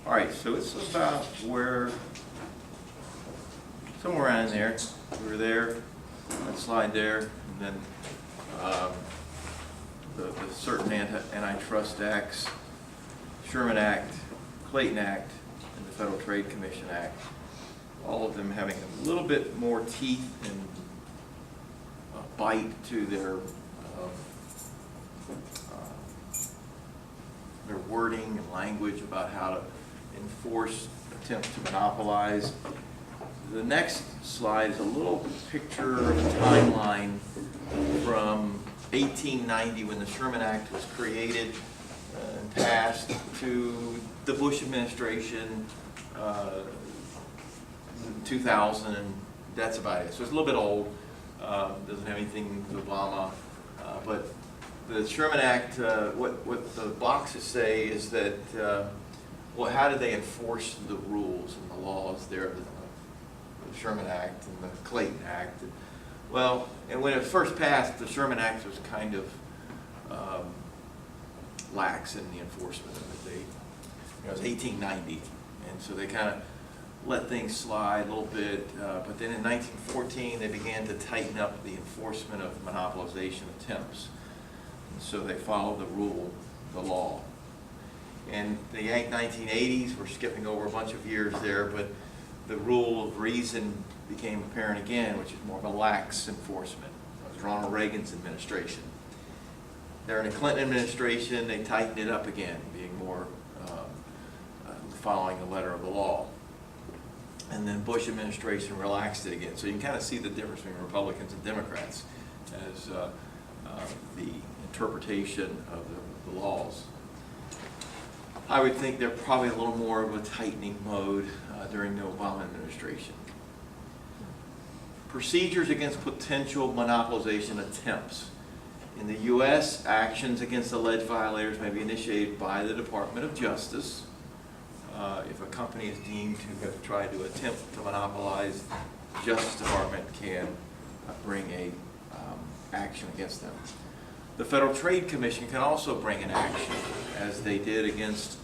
All right, so it's about somewhere around in there. We were there, that slide there, and then the certain antitrust acts, Sherman Act, Clayton Act, and the Federal Trade Commission Act, all of them having a little bit more teeth and bite to their wording and language about how to enforce attempts to monopolize. The next slide is a little picture of a timeline from 1890 when the Sherman Act was created and passed to the Bush administration, 2000, and that's about it. So it's a little bit old, doesn't have anything with Obama, but the Sherman Act, what the boxes say is that, well, how did they enforce the rules and the laws there of the Sherman Act and the Clayton Act? Well, and when it first passed, the Sherman Act was kind of lax in the enforcement of it. It was 1890, and so they kind of let things slide a little bit, but then in 1914 they began to tighten up the enforcement of monopolization attempts. And so they followed the law. And the 1980s, we're skipping over a bunch of years there, but the rule of reason became apparent again, which is more of a lax enforcement. It was Ronald Reagan's administration. During the Clinton administration, they tightened it up again, being more following the letter of the law. And then Bush administration relaxed it again. So you can kind of see the difference between Republicans and Democrats as the interpretation of the laws. I would think they're probably a little more of a tightening mode during the Obama administration. Procedures against potential monopolization attempts. In the U.S., actions against alleged violators may be initiated by the Department of Justice. If a company is deemed to have tried to attempt to monopolize, the Justice Department can bring a action against them. The Federal Trade Commission can also bring an action, as they did against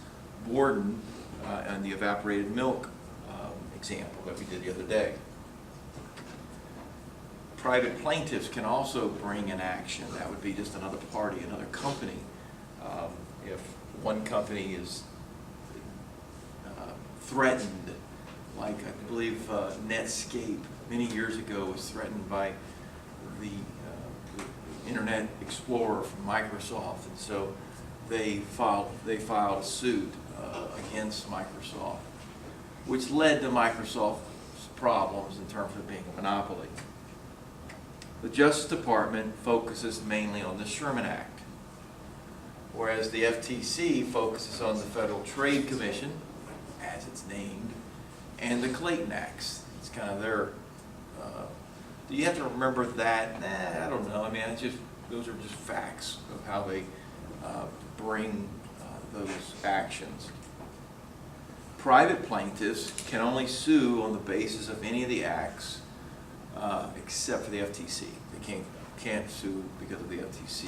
Borden and the evaporated milk example that we did the other day. Private plaintiffs can also bring an action. That would be just another party, another company. If one company is threatened, like I believe Netscape many years ago was threatened by the Internet Explorer from Microsoft, and so they filed a suit against Microsoft, which led to Microsoft's problems in terms of being a monopoly. The Justice Department focuses mainly on the Sherman Act, whereas the FTC focuses on the Federal Trade Commission, as it's named, and the Clayton Acts. It's kind of their do you have to remember that? I don't know. I mean, those are just facts of how they bring those actions. Private plaintiffs can only sue on the basis of any of the acts, except for the FTC. They can't sue because of the FTC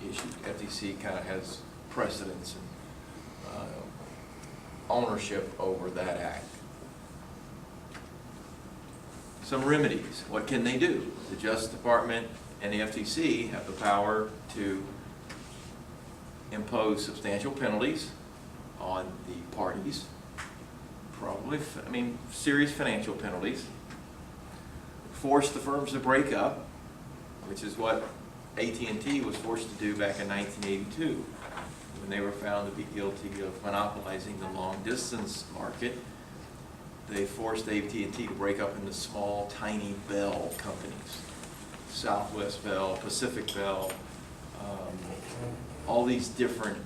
issue. FTC kind of has precedence and ownership over that act. Some remedies. What can they do? The Justice Department and the FTC have the power to impose substantial penalties on the parties, probably, serious financial penalties, force the firms to break up, which is what AT&T was forced to do back in 1982 when they were found to be guilty of monopolizing the long-distance market. They forced AT&T to break up into small, tiny Bell companies. Southwest Bell, Pacific Bell, all these different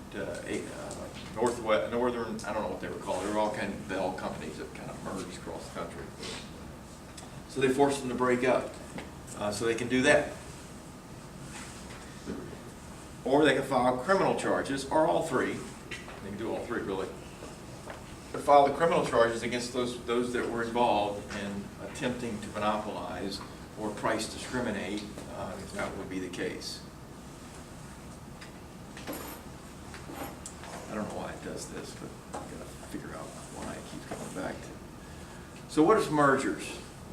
northern, I don't know what they were called. They were all kind of Bell companies that kind of merged across the country. So they forced them to break up. So they can do that. Or they can file criminal charges, or all three. They can do all three, really. To file the criminal charges against those that were involved in attempting to monopolize or price discriminate, if that would be the case. I don't know why it does this, but I've got to figure out So what is mergers?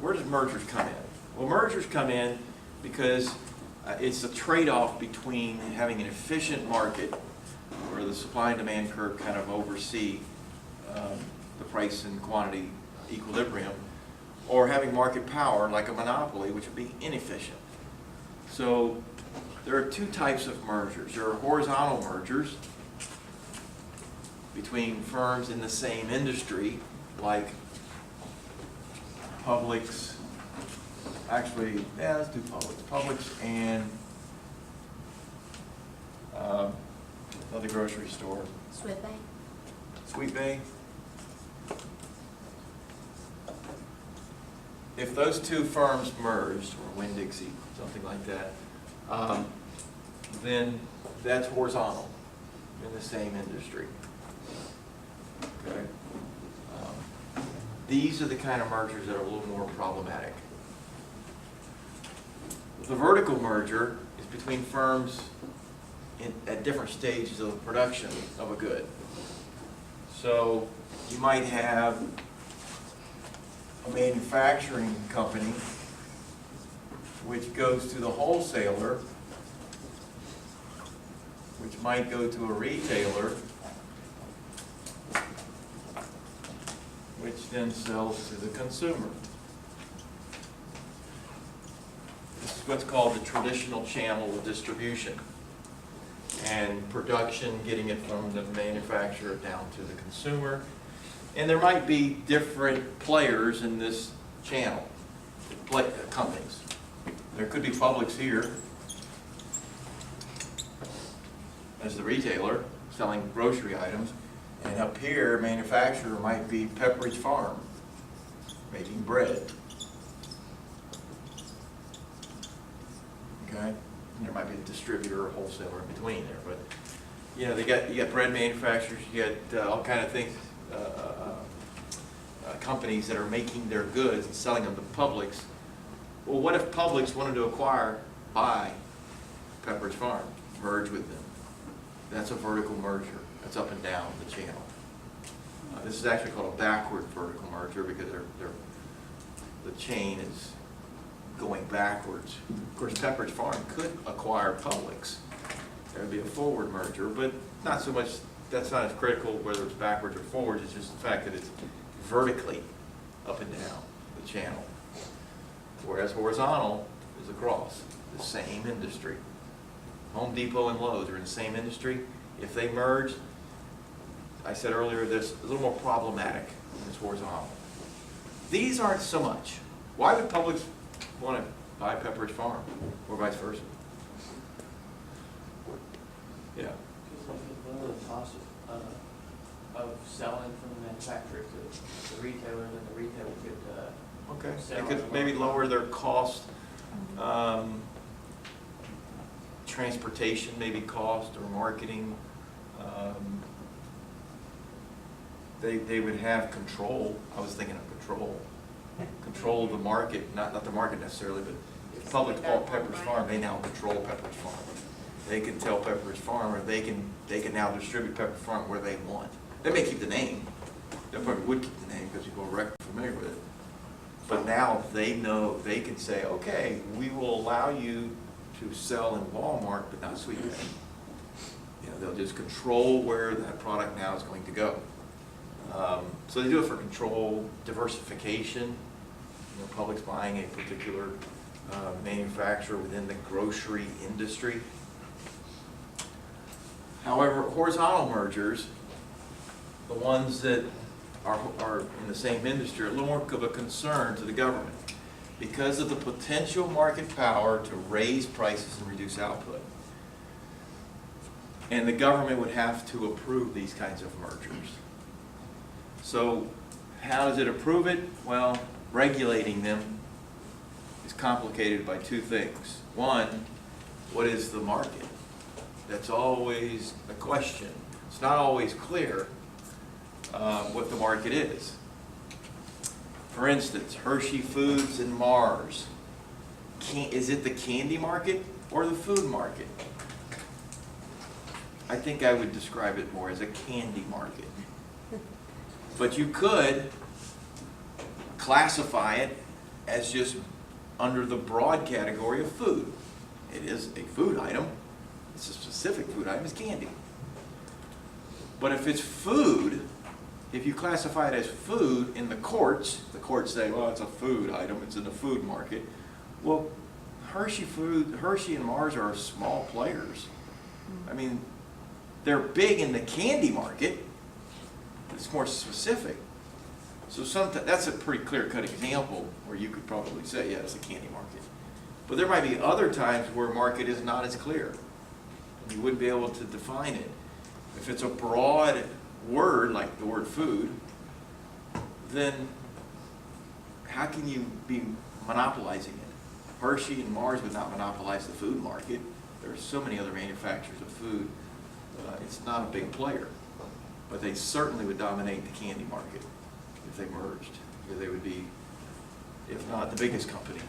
Where does mergers come in? Well, mergers come in because it's a trade-off between having an efficient market where the supply and demand curve kind of oversee the price and quantity equilibrium, or having market power like a monopoly, which would be inefficient. So there are two types of mergers. There are horizontal mergers between firms in the same industry, like Publix. Actually, yeah, let's do Publix. Publix and another grocery store. Sweet Bay. Sweet Bay. If those two firms merged, or Winn-Dixie, something like that, then that's horizontal in the same industry. Okay. These are the kind of mergers that are a little more problematic. The vertical merger is between firms at different stages of the production of a good. So you might have a manufacturing company which goes to the wholesaler, which might go to a retailer, which then sells to the consumer. This is what's called the traditional channel of distribution, and production, getting it from the manufacturer down to the consumer. And there might be different players in this channel, companies. There could be Publix here as the retailer selling grocery items, and up here, manufacturer might be Pepperidge Farm making bread. Okay, and there might be a distributor or wholesaler in between there, but you know, you got bread manufacturers, you got all kind of things. Companies that are making their goods and selling them to Publix. Well, what if Publix wanted to buy Pepperidge Farm, merge with them? That's a vertical merger. That's up and down the channel. This is actually called a backward vertical merger because the chain is going backwards. Of course, Pepperidge Farm could acquire Publix. There would be a forward merger, but not so much. That's not as critical whether it's backwards or forwards. It's just the fact that it's vertically up and down the channel. Whereas horizontal is across the same industry. Home Depot and Lowe's are in the same industry. If they merge, I said earlier, this is a little more problematic than it's horizontal. These aren't so much. Why would Publix want to buy Pepperidge Farm or vice versa? Yeah. Because the cost of selling from the manufacturer to the retailer, then the retailer could Okay. sell They could it maybe along. lower their cost. Transportation, maybe cost, or marketing. They would have control. I was thinking of control of the market, not the market necessarily, but if Publix bought Pepperidge Farm, they now control Pepperidge Farm. They can tell Pepperidge Farm, or they can now distribute Pepperidge Farm where they want. They may keep the name. They probably would keep the name because people are familiar with it. But now they know, they can say, okay, we will allow you to sell in Walmart, but not Sweet Bay. You know, they'll just control where that product now is going to go. So they do it for control, diversification. You know, Publix buying a particular manufacturer within the grocery industry. However, horizontal mergers, the ones that are in the same industry, are a little more of a concern to the government because of the potential market power to raise prices and reduce output. And the government would have to approve these kinds of mergers. So how does it approve it? Well, regulating them is complicated by two things. One, what is the market? That's always a question. It's not always clear what the market is. For instance, Hershey Foods and Mars. Is it the candy market or the food market? I think I would describe it more as a candy market. But you could classify it as just under the broad category of food. It is a food item. It's a specific food item, it's candy. But if it's food, if you classify it as food in the courts say, well, it's a food item, it's in the food market. Well, Hershey and Mars are small players. I mean, they're big in the candy market. It's more specific. So that's a pretty clear-cut example where you could probably say, yeah, it's a candy market. But there might be other times where market is not as clear. You wouldn't be able to define it. If it's a broad word, like the word food, then how can you be monopolizing it? Hershey and Mars would not monopolize the food market. There are so many other manufacturers of food. It's not a big player. But they certainly would dominate the candy market if they merged. Because they would be, if not the biggest company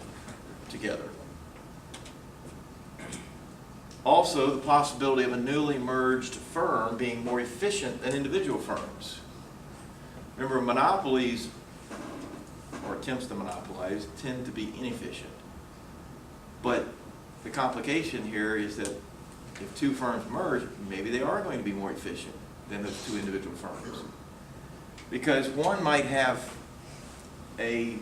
together. Also, the possibility of a newly merged firm being more efficient than individual firms. Remember, monopolies, or attempts to monopolize, tend to be inefficient. But the complication here is that if two firms merge, maybe they are going to be more efficient than the two individual firms. Because one might have a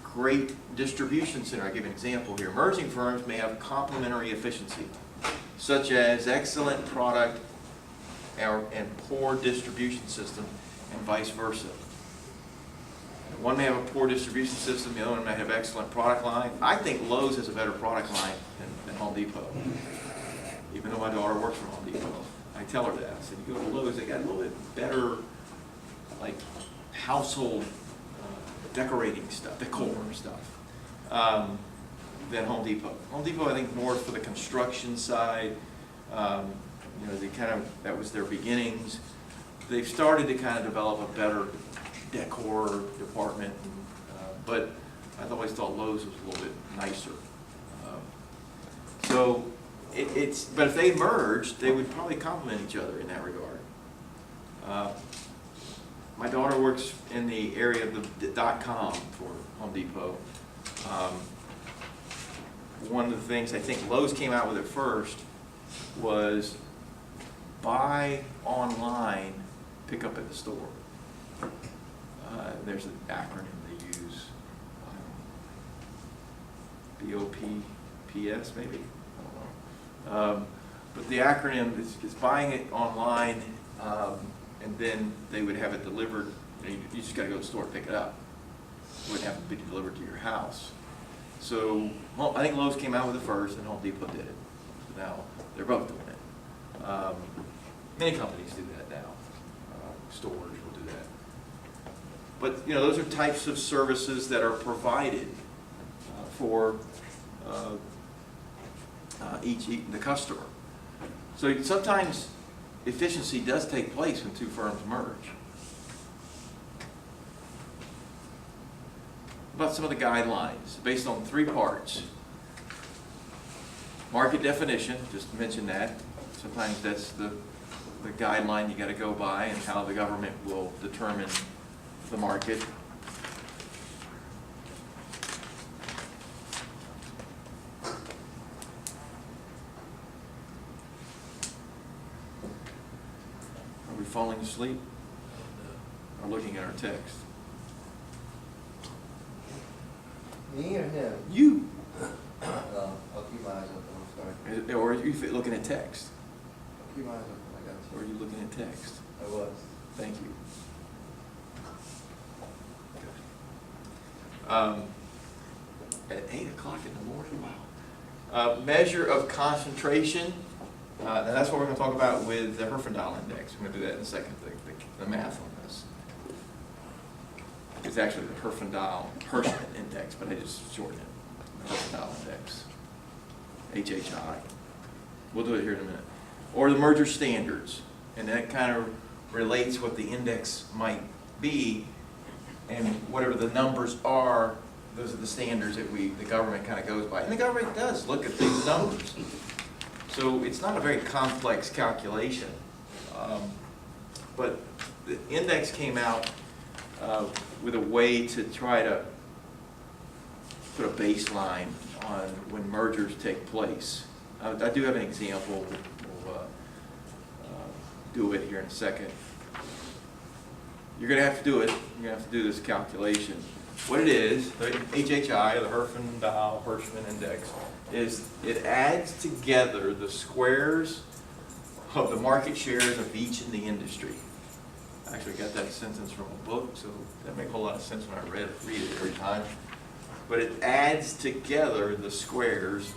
great distribution center. I'll give you an example here. Merging firms may have complementary efficiency, such as excellent product and poor distribution system, and vice versa. One may have a poor distribution system, the other one may have excellent product line. I think Lowe's has a better product line than Home Depot, even though my daughter works for Home Depot. I tell her that. I said, you go to Lowe's, they got a little bit better, like, household decorating stuff, decor stuff, than Home Depot. Home Depot, I think, more for the construction side. You know, that was their beginnings. They've started to kind of develop a better decor department, but I've always thought Lowe's was a little bit nicer. But if they merged, they would probably complement each other in that regard. My daughter works in the area of the .com for Home Depot. One of the things I think Lowe's came out with at first was buy online, pick up at the store. There's an acronym they use, BOPPS maybe, I don't know. But the acronym is buying it online, and then they would have it delivered. You just got to go to the store and pick it up. It wouldn't have to be delivered to your house. So I think Lowe's came out with it first, and Home Depot did it. So now they're both doing it. Many companies do that now. Stores will do that. But you know, those are types of services that are provided for the customer. So sometimes efficiency does take place when two firms merge. About some of the guidelines, based on 3 parts. Market definition, just to mention that. Sometimes that's the guideline you got to go by, and how the government will determine the market. Are we falling asleep? Or looking at our text? Me or him? You. I'll keep my eyes open, I'm sorry. Or are you looking at text? I'll keep my eyes open, I got Or are you. you looking at text? I was. Thank you. At 8 o'clock in the morning, wow. Measure of concentration. Now that's what we're going to talk about with the Herfindahl index. We're going to do that in a second, the math on this. It's actually the Herfindahl index, but I just shortened it. The Herfindahl index. HHI. We'll do it here in a minute. Or the merger standards. And that kind of relates what the index might be, and whatever the numbers are, those are the standards that the government kind of goes by. And the government does look at these numbers. So it's not a very complex calculation. But the index came out with a way to try to put a baseline on when mergers take place. I do have an example. We'll do it here in a second. You're going to have to do it. You're going to have to do this calculation. What it is, the HHI, the Herfindahl-Hirschman Index, is it adds together the squares of the market shares of each in the industry. I actually got that sentence from a book, so that makes a whole lot of sense when I read it every time. But it adds together the squares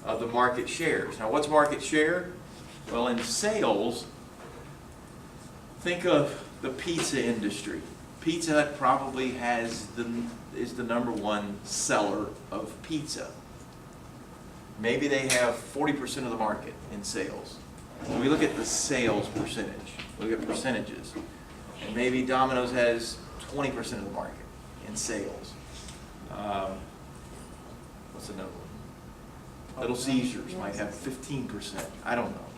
of the market shares. Now, what's market share? Well, in sales, think of the pizza industry. Pizza Hut probably is the #1 seller of pizza. Maybe they have 40% of the market in sales. So we look at the sales percentage. We look at percentages. And maybe Domino's has 20% of the market in sales. What's another one? Little Caesars might have 15%. I don't know.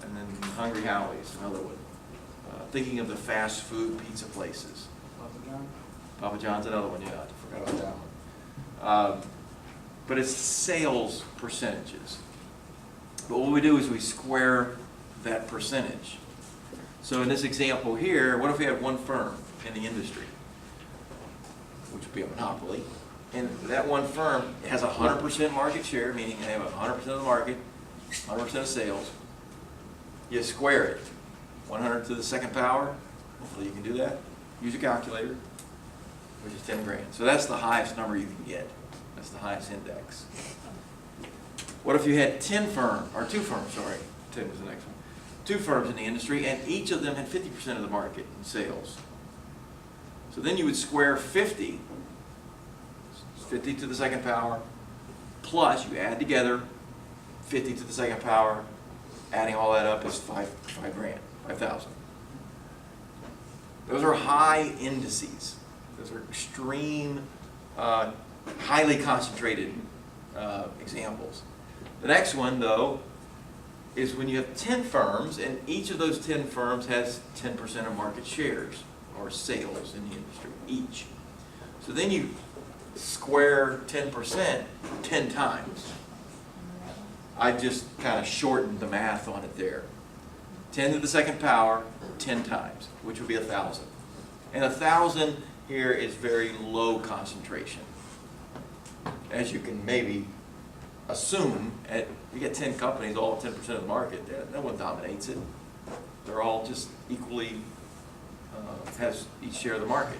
And then Hungry Howie's, another one. Thinking of the fast food pizza places. Papa John? Papa John's, another one, yeah, I forgot about that one. But it's sales percentages. But what we do is we square that percentage. So in this example here, what if we had one firm in the industry, which would be a monopoly, and that one firm has 100% market share, meaning they have 100% of the market, 100% of sales. You square it. 100 to the second power, hopefully you can do that. Use a calculator, which is 10 grand. So that's the highest number you can get. That's the highest index. What if you had 2 firms, 10 was the next one. 2 firms in the industry, and each of them had 50% of the market in sales. So then you would square 50, 50 to the second power, plus you add together 50 to the second power, adding all that up is 5 grand. 5,000. Those are high indices. Those are extreme, highly concentrated examples. The next one, though, is when you have 10 firms, and each of those 10 firms has 10% of market shares or sales in the industry, each. So then you square 10% 10 times. I just kind of shortened the math on it there. 10 to the second power, 10 times, which would be 1,000. And 1,000 here is very low concentration. As you can maybe assume, you get 10 companies, all 10% of the market, no one dominates it. They're all just equally, has each share of the market.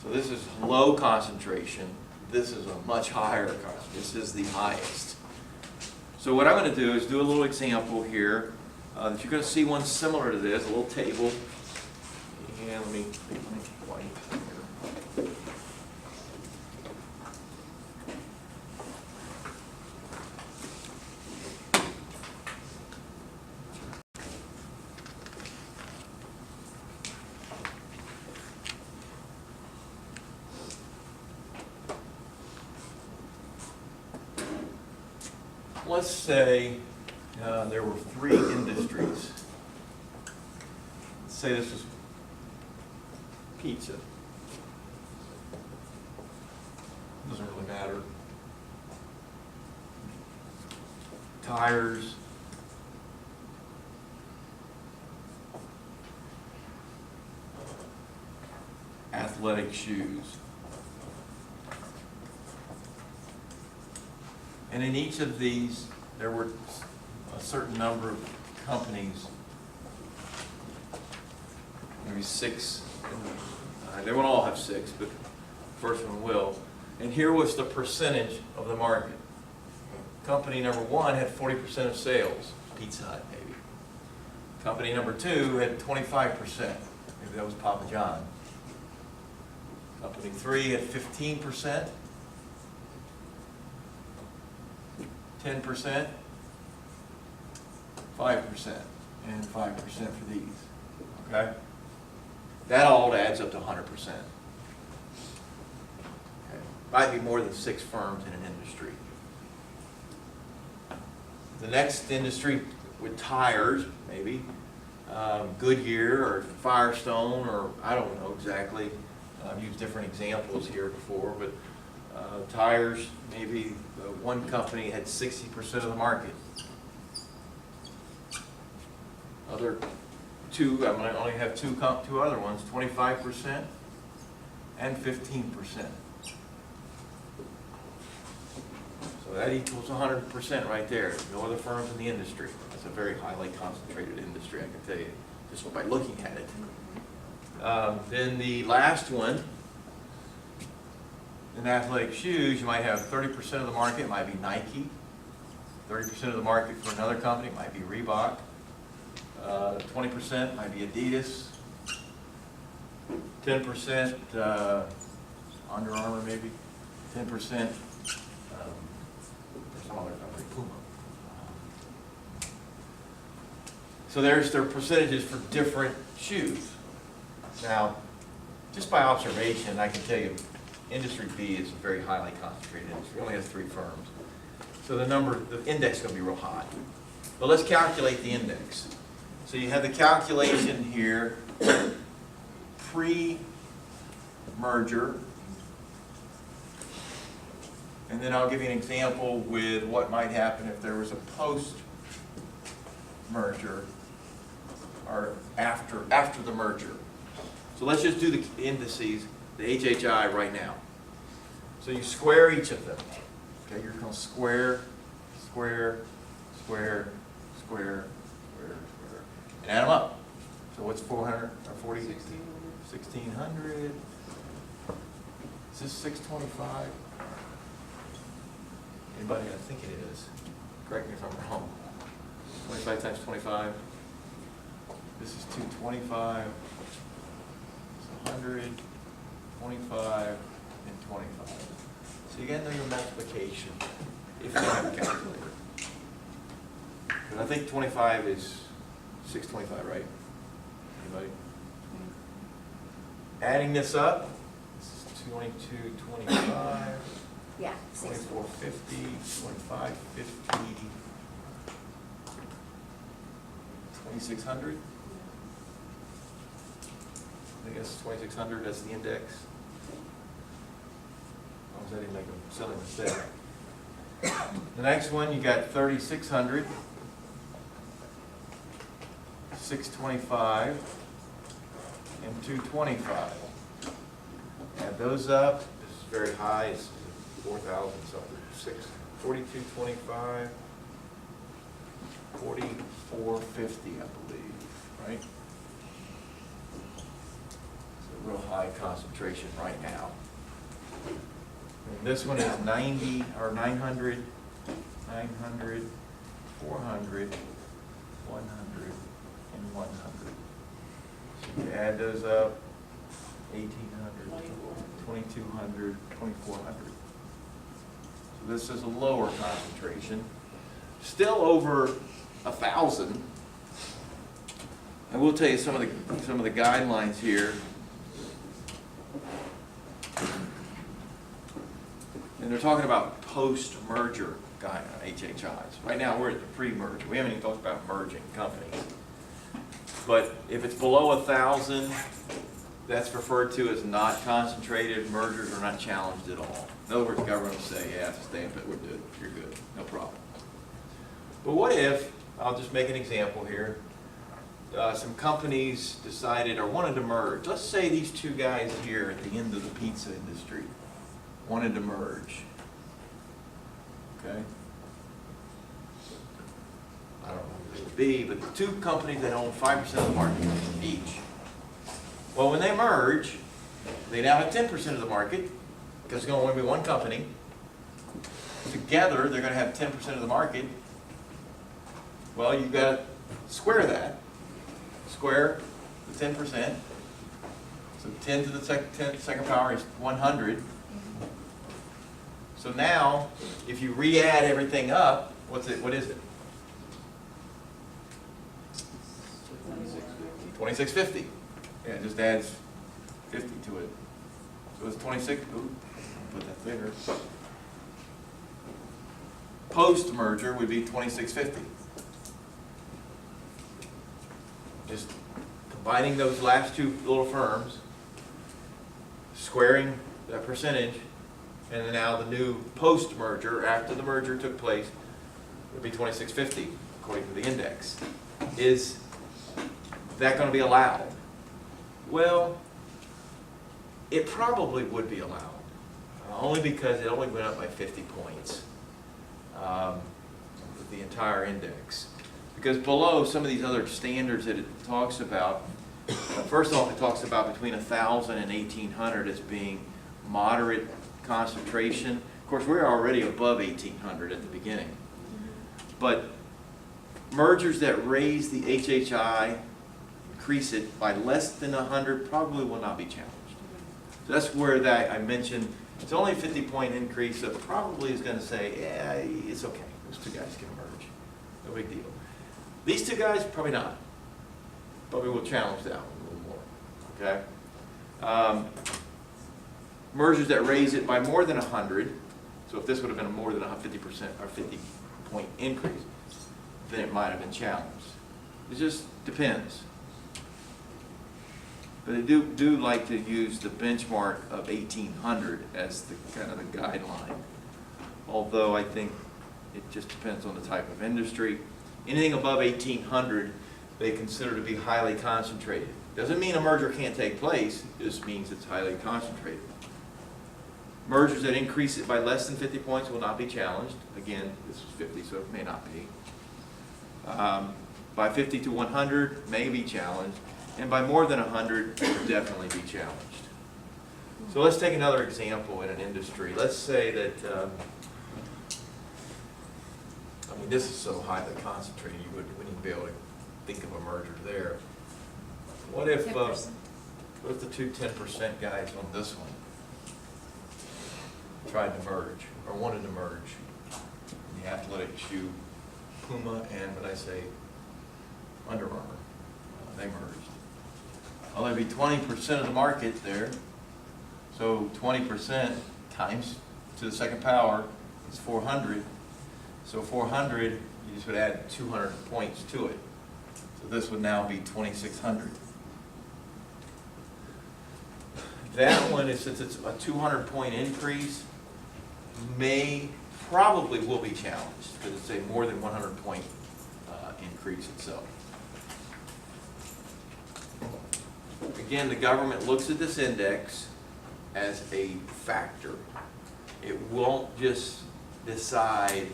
So this is low concentration. This is a much higher concentration. This is the highest. So what I'm going to do is do a little example here. That you're going to see one similar to this, a little table. And let me wipe here. Let's say there were 3 industries. Let's say this is pizza. Doesn't really matter. Tires. Athletic shoes. And in each of these, there were a certain number of companies, maybe 6. They won't all have 6, but the first one will. And here was the percentage of the market. Company number 1 had 40% of sales, Pizza Hut maybe. Company number 2 had 25%, maybe that was Papa John. Company 3 had 15%. 10%, 5%, and 5% for these, okay? That all adds up to 100%. Okay. Might be more than 6 firms in an industry. The next industry with tires, maybe, Goodyear or Firestone, or I don't know exactly. I've used different examples here before, but tires, maybe one company had 60% of the market. Other two, I'm gonna only have two other ones, 25% and 15%. So that equals 100% right there. No other firms in the industry. That's a very highly concentrated industry, I can tell you, just by looking at it. Then the last one, in athletic shoes, you might have 30% of the market, it might be Nike. 30% of the market for another company, it might be Reebok. 20% might be Adidas. 10% Under Armour maybe. 10% some other company, Puma. So there's their percentages for different shoes. Now, just by observation, I can tell you, Industry B is a very highly concentrated industry. It only has 3 firms. So the index is going to be real high. But let's calculate the index. So you have the calculation here, pre-merger. And then I'll give you an example with what might happen if there was a post-merger or after the merger. So let's just do the indices, the HHI right now. So you square each of them. Okay, you're going to square, square, square, square, square, square, and add them up. So what's 400 or 40? 1600. Is this 625? Anybody? I think it is. Correct me if I'm wrong. 25 times 25. This is 225. 100, 25, and 25. So you gotta know your multiplication if you have a calculator. But I think 25 is 625, right? Anybody? Adding this up, this is 2225, Yeah. 2450, 2550, 2600. I guess 2600, that's the index. As long as I didn't make a silly mistake. The next one, you got 3600, 625, and 225. Add those up. This is very high. It's 4,000 something. 4225, 4450, I believe, right? Real high concentration right now. And this one is 90 or 900, 900, 400, 100, and 100. So you add those up, 1800, 2200, 2400. So this is a lower concentration. Still over 1,000. And we'll tell you some of the guidelines here. And they're talking about post-merger HHIs. Right now, we're at the pre-merger. We haven't even talked about merging companies. But if it's below 1,000, that's referred to as not concentrated. Mergers are not challenged at all. In other words, the government will say, yeah, stay in, but we're good. You're good. No problem. But what if, I'll just make an example here, some companies decided or wanted to merge. Let's say these two guys here at the end of the pizza industry wanted to merge. Okay? I don't know who they would be, but the two companies that own 5% of the market each. Well, when they merge, they now have 10% of the market because it's going to only be one company. Together, they're going to have 10% of the market. Well, you've got to square that. Square the 10%. So 10 to the second power is 100. So now, if you re-add everything up, what is it? 2650. Yeah, it just adds 50 to it. So it's 26. Ooh, put that figure. Post-merger would be 2650. just combining those last two little firms, squaring that percentage, and then now the new post-merger, after the merger took place, would be 2650, according to the index. Is that going to be allowed? Well, it probably would be allowed, only because it only went up by 50 points, with the entire index. Because below some of these other standards that it talks about, first off, it talks about between 1,000 and 1,800 as being moderate concentration. Of course, we're already above 1,800 at the beginning. But mergers that raise the HHI, increase it by less than 100, probably will not be challenged. So that's where that I mentioned, it's only a 50-point increase, so it probably is going to say, yeah, it's okay. Those two guys can merge. No big deal. These two guys, probably not. But we will challenge that one a little more. Okay? Mergers that raise it by more than 100, so if this would have been more than a 50% or 50-point increase, then it might have been challenged. It just depends. But I do like to use the benchmark of 1,800 as the kind of the guideline. Although I think it just depends on the type of industry. Anything above 1,800 they consider to be highly concentrated. Doesn't mean a merger can't take place, it just means it's highly concentrated. Mergers that increase it by less than 50 points will not be challenged. Again, this is 50, so it may not be. By 50 to 100, may be challenged. And by more than 100, it will definitely be challenged. So let's take another example in an industry. Let's say that, I mean, this is so highly concentrated, you wouldn't even be able to think of a merger there. What if the two 10% guys on this one tried to merge, or wanted to merge, the athletic shoe, Puma and, what I say, Under Armour, they merged. Well, there'd be 20% of the market there, so 20% times to the second power is 400. So 400, you just would add 200 points to it. So this would now be 2,600. That one, since it's a 200-point increase, probably will be challenged because it's a more than 100-point increase itself. Again, the government looks at this index as a factor. It won't just decide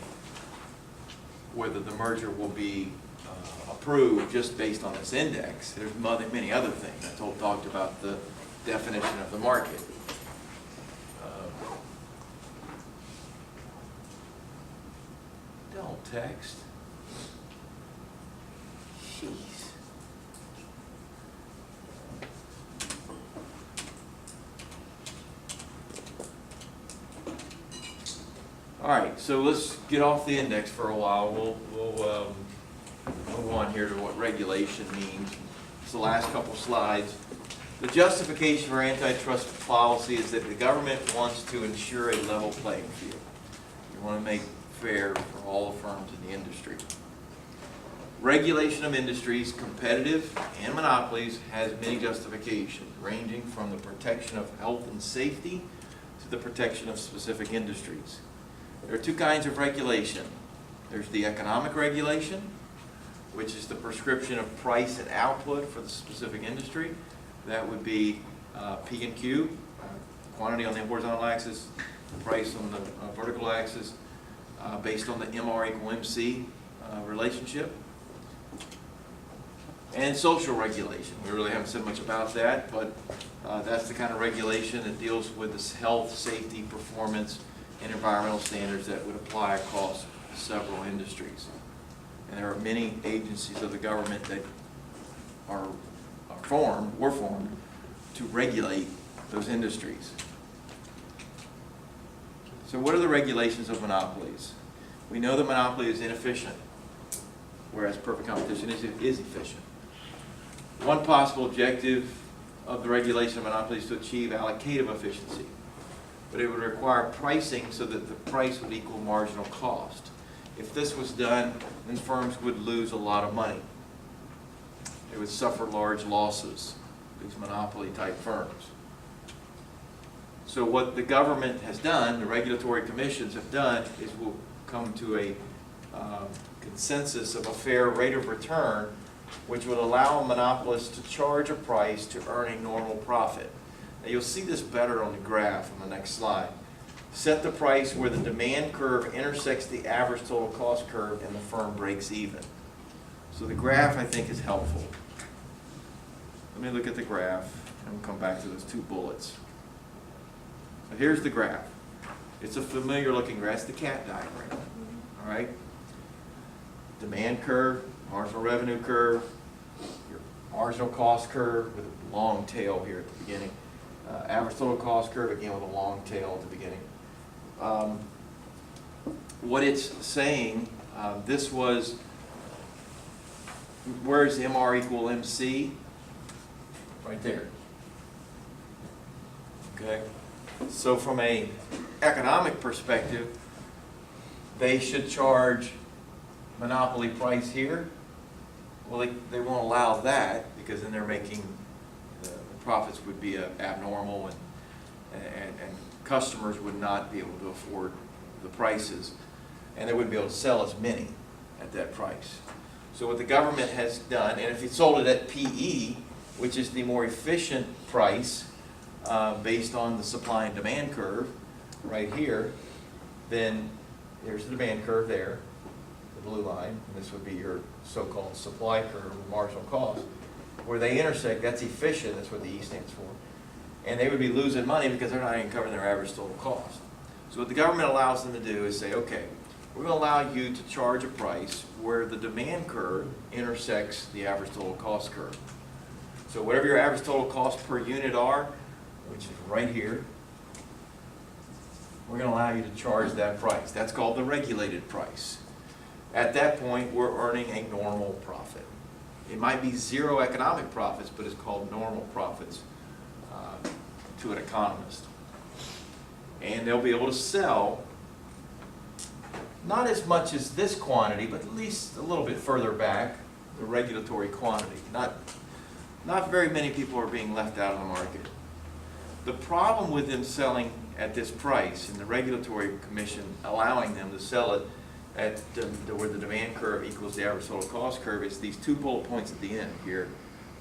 whether the merger will be approved just based on this index. There's many other things. I talked about the definition of the market. Don't text. Jeez. All right, so let's get off the index for a while. We'll move on here to what regulation means. It's the last couple slides. The justification for antitrust policy is that the government wants to ensure a level playing field. You want to make fair for all the firms in the industry. Regulation of industries, competitive and monopolies, has many justifications, ranging from the protection of health and safety to the protection of specific industries. There are two kinds of regulation. There's the economic regulation, which is the prescription of price and output for the specific industry. That would be P&Q, quantity on the horizontal axis, price on the vertical axis, based on the MR=MC relationship. And social regulation. We really haven't said much about that, but that's the kind of regulation that deals with this health, safety, performance, and environmental standards that would apply across several industries. And there are many agencies of the government that were formed to regulate those industries. So what are the regulations of monopolies? We know that monopoly is inefficient, whereas perfect competition is efficient. One possible objective of the regulation of monopolies is to achieve allocative efficiency, but it would require pricing so that the price would equal marginal cost. If this was done, then firms would lose a lot of money. they would suffer large losses, these monopoly-type firms. So what the government has done, the regulatory commissions have done, is we'll come to a consensus of a fair rate of return, which would allow monopolists to charge a price to earn a normal profit. Now you'll see this better on the graph on the next slide. Set the price where the demand curve intersects the average total cost curve and the firm breaks even. So the graph, I think, is helpful. Let me look at the graph and we'll come back to those two bullets. So here's the graph. It's a familiar looking graph. It's the cat diagram. All right? Demand curve, marginal revenue curve, your marginal cost curve with a long tail here at the beginning. Average total cost curve, again with a long tail at the beginning. What it's saying, this was, where's MR equal MC? Right there. Okay? So from a economic perspective, they should charge monopoly price here. Well, they won't allow that because then they're making, the profits would be abnormal and customers would not be able to afford the prices and they wouldn't be able to sell as many at that price. So what the government has done, and if you sold it at PE, which is the more efficient price based on the supply and demand curve right here, then there's the demand curve there, the blue line, and this would be your so-called supply curve with marginal cost. Where they intersect, that's efficient, that's what the E stands for. And they would be losing money because they're not even covering their average total cost. So what the government allows them to do is say, okay, we're going to allow you to charge a price where the demand curve intersects the average total cost curve. So whatever your average total cost per unit are, which is right here, we're going to allow you to charge that price. That's called the regulated price. At that point, we're earning a normal profit. It might be zero economic profits, but it's called normal profits to an economist. And they'll be able to sell not as much as this quantity, but at least a little bit further back, the regulatory quantity. Not very many people are being left out of the market. The problem with them selling at this price and the regulatory commission allowing them to sell it at where the demand curve equals the average total cost curve is these two bullet points at the end here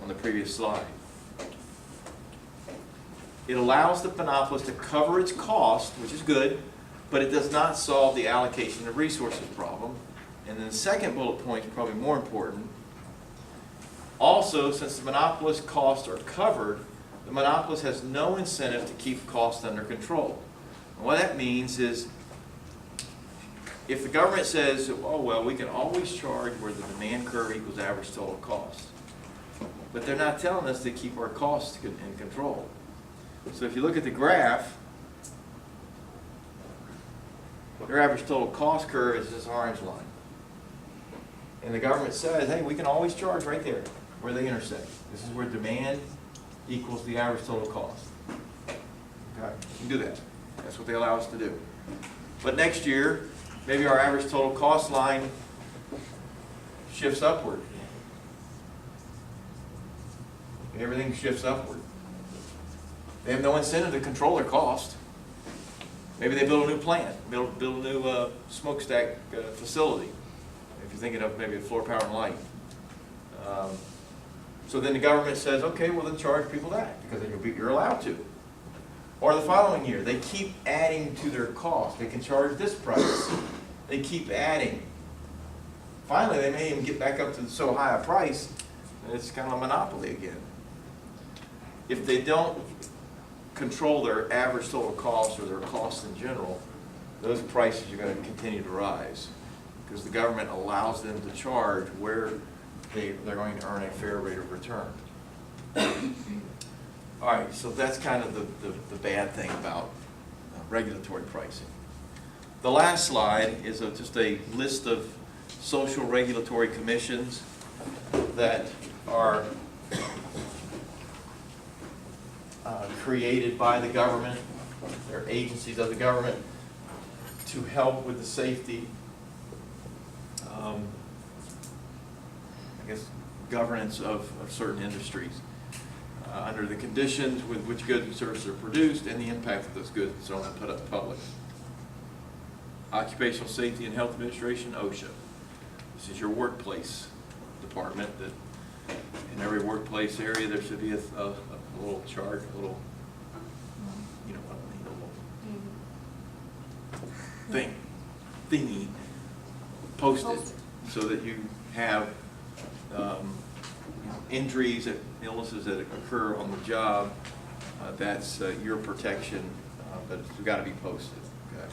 on the previous slide. It allows the monopolist to cover its cost, which is good, but it does not solve the allocation of resources problem. And then the second bullet point is probably more important. Also, since the monopolist's costs are covered, the monopolist has no incentive to keep costs under control. And what that means is, if the government says, oh well, we can always charge where the demand curve equals average total cost, but they're not telling us to keep our costs in control. So if you look at the graph, their average total cost curve is this orange line. And the government says, hey, we can always charge right there where they intersect. This is where demand equals the average total cost. Okay, you can do that. That's what they allow us to do. But next year, maybe our average total cost line shifts upward. Everything shifts upward. They have no incentive to control their cost. Maybe they build a new plant, build a new smokestack facility. If you're thinking of maybe a floor power and light. So then the government says, okay, well then charge people that because you're allowed to. Or the following year, they keep adding to their cost. They can charge this price. They keep adding. Finally, they may even get back up to so high a price that it's kind of a monopoly again. If they don't control their average total cost or their costs in general, those prices are going to continue to rise because the government allows them to charge where they're going to earn a fair rate of return. All right, so that's kind of the bad thing about regulatory pricing. The last slide is just a list of social regulatory commissions that are created by the government. They're agencies of the government to help with the safety, I guess, governance of certain industries, under the conditions with which goods and services are produced and the impact of those goods and so on and put up to public. Occupational Safety and Health Administration, OSHA. This is your workplace department that in every workplace area there should be a little chart, a little, you know what I mean, a little thingy posted so that you have injuries, illnesses that occur on the job. That's your protection, but it's got to be posted. Okay.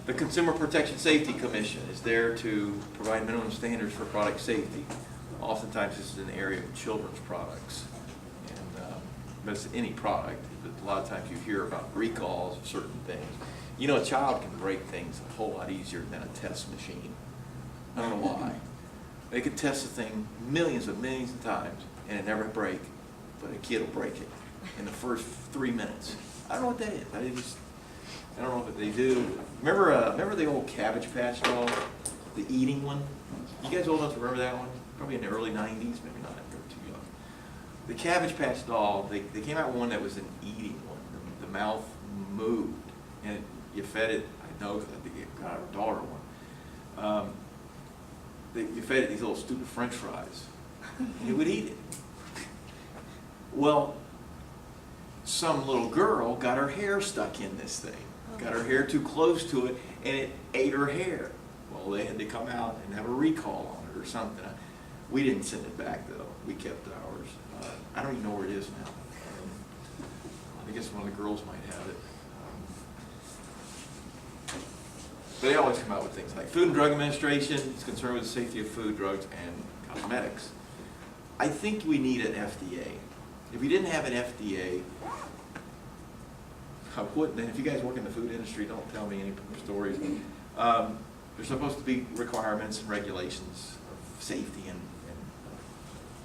The Consumer Protection Safety Commission is there to provide minimum standards for product safety. Oftentimes this is in the area of children's products, and but it's any product, but a lot of times you hear about recalls of certain things. You know, a child can break things a whole lot easier than a test machine. I don't know why. They could test the thing millions of times and it never break, but a kid will break it in the first 3 minutes. I don't know what that is. I don't know what they do. Remember the old Cabbage Patch doll, the eating one? You guys old enough to remember that one? Probably in the early 90s, maybe not. You're too young. The Cabbage Patch doll, they came out with one that was an eating one. The mouth moved, and you fed it. I know, I think you got our daughter one. You fed it these little stupid French fries, and it would eat it. Well, some little girl got her hair stuck in this thing, got her hair too close to it, and it ate her hair. Well, they had to come out and have a recall on it or something. We didn't send it back though. We kept ours. I don't even know where it is now. I guess one of the girls might have it. But they always come out with things like Food and Drug Administration is concerned with the safety of food, drugs, and cosmetics. I think we need an FDA. If we didn't have an FDA, I wouldn't. And if you guys work in the food industry, don't tell me any stories. There's supposed to be requirements and regulations of safety and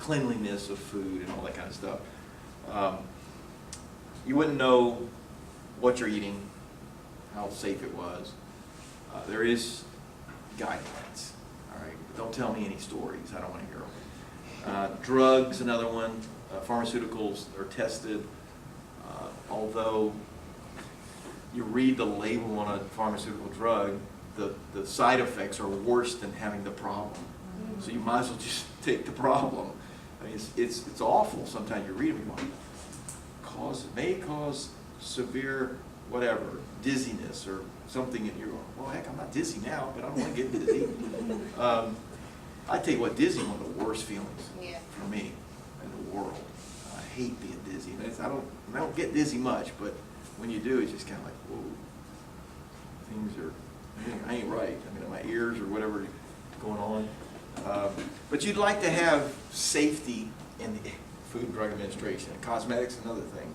cleanliness of food and all that kind of stuff. You wouldn't know what you're eating, how safe it was. There is guidelines, all right? But don't tell me any stories. I don't want to hear them. Drugs, another one. Pharmaceuticals are tested. Although you read the label on a pharmaceutical drug, the side effects are worse than having the problem. So you might as well just take the problem. I mean, it's awful. Sometimes you read them, you go, may cause severe whatever, dizziness or something, and you're going, well, heck, I'm not dizzy now, but I don't want to get dizzy. I tell you what, dizzy is one of the worst feelings for me in the world. I hate being dizzy. I don't get dizzy much, but when you do, it's just kind of like, whoa, I ain't right. I mean, my ears or whatever going on. But you'd like to have safety in the Food and Drug Administration. Cosmetics, another thing.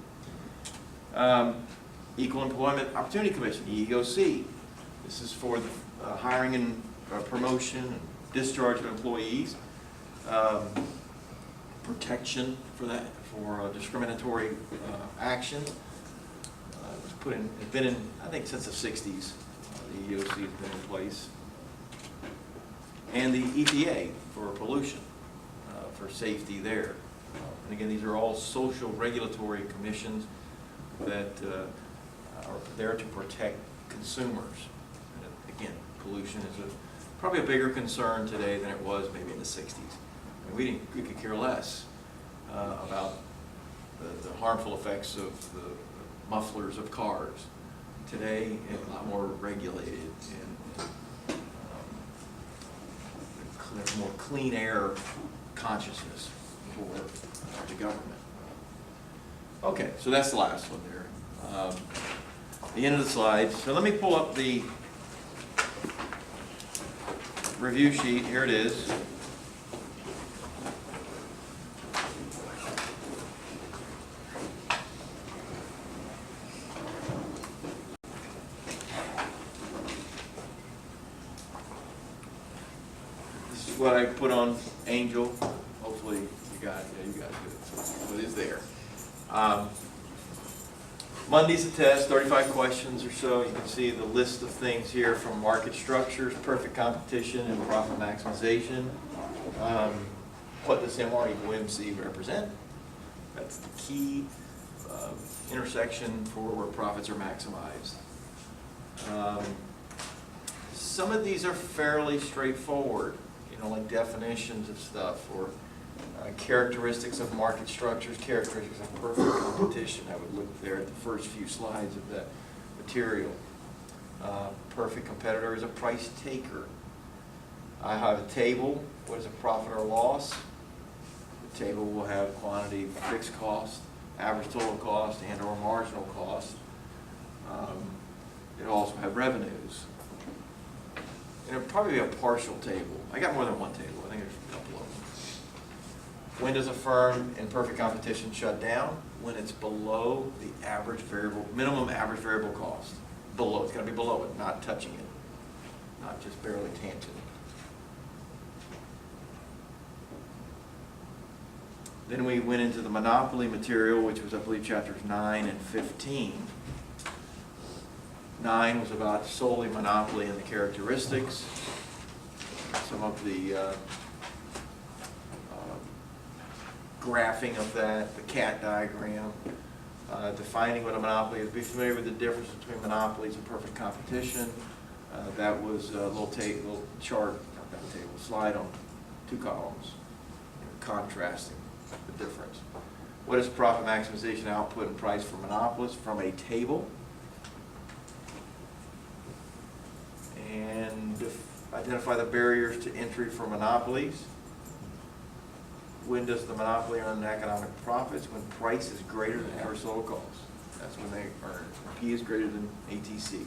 Equal Employment Opportunity Commission, EEOC. This is for the hiring and promotion and discharge of employees. Protection for that, for discriminatory action. It's been in, I think, since the 60s. The EEOC has been in place. And the EPA for pollution, for safety there. And again, these are all social regulatory commissions that are there to protect consumers. And again, pollution is probably a bigger concern today than it was maybe in the 60s. I mean, we could care less about the harmful effects of the mufflers of cars. Today, it's a lot more regulated and there's more clean air consciousness for the government. Okay, so that's the last one there. The end of the slide. So let me pull up the review sheet. Here it is. What I put on Angel. Hopefully you guys do it. So it is there. Monday's a test, 35 questions or so. You can see the list of things here from market structures, perfect competition, and profit maximization. What does MR equal MC represent? That's the key intersection for where profits are maximized. Some of these are fairly straightforward, like definitions of stuff, or characteristics of market structures, characteristics of perfect competition. I would look there at the first few slides of that material. Perfect competitor is a price taker. I have a table. What is a profit or loss? The table will have quantity, fixed cost, average total cost, and or marginal cost. It'll also have revenues. And it'll probably be a partial table. I got more than one table. I think there's a couple of them. When does a firm in perfect competition shut down? When it's below the average variable, minimum average variable cost. Below, it's got to be below it, not touching it, not just barely tangent it. Then we went into the monopoly material, which was, I believe, chapters 9 and 15. 9 was about solely monopoly and the characteristics. Some of the graphing of that, the cat diagram, defining what a monopoly is. Be familiar with the difference between monopolies and perfect competition. That was a little chart, not table, slide on 2 columns, contrasting the difference. What is profit maximization, output, and price for monopolists? From a table. And identify the barriers to entry for monopolies. When does the monopoly earn economic profits? When price is greater than average total cost. That's when they earn it. P is greater than ATC.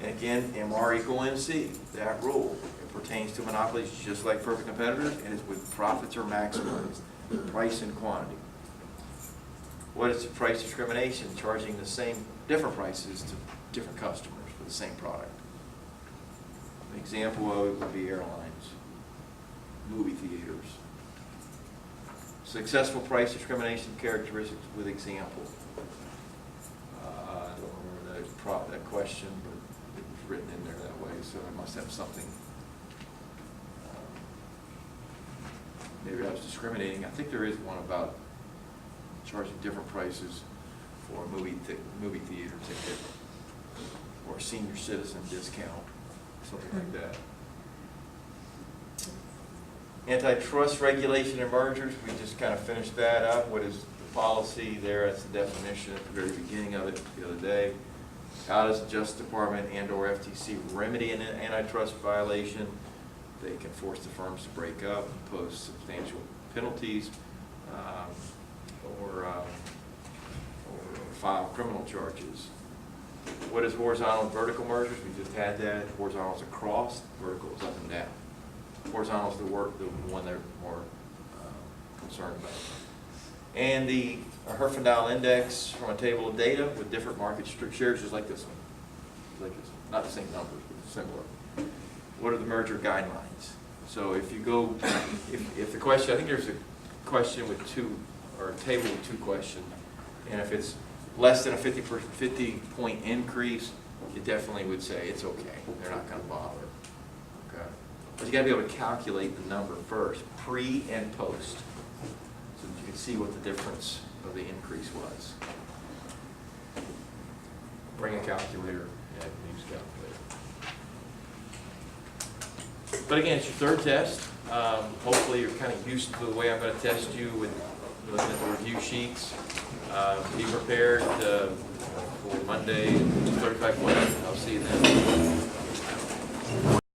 And again, MR equal MC, that rule. It pertains to monopolies just like perfect competitors, and it's when profits are maximized, price and quantity. What is the price discrimination? Charging the same, different prices to different customers for the same product. An example of it would be airlines, movie theaters. Successful price discrimination characteristics with example. I don't remember that question, but it was written in there that way, so I must have something. Maybe I was discriminating. I think there is one about charging different prices for a movie theater ticket or senior citizen discount, something like that. Antitrust regulation and mergers, we just kind of finished that up. What is the policy there? That's the definition at the very beginning of it the other day. How does the Justice Department and or FTC remedy an antitrust violation? They can force the firms to break up, impose substantial penalties, or file criminal charges. What is horizontal and vertical mergers? We just had that. Horizontal is across, vertical is up and down. Horizontal is the one they're more concerned about. And the Herfindahl index from a table of data with different market shares, just like this one. Like this one. Not the same numbers, but similar. What are the merger guidelines? So if you go, if the question, I think there's a question with 2, or a table with 2 questions, and if it's less than a 50-point increase, you definitely would say it's okay. They're not going to bother. Okay. But you got to be able to calculate the number first, pre and post, so that you can see what the difference of the increase was. Bring a calculator. Yeah, use calculator. But again, it's your 3rd test. Hopefully you're kind of used to the way I'm going to test you with looking at the review sheets. Be prepared for Monday, 35 questions. I'll see you then.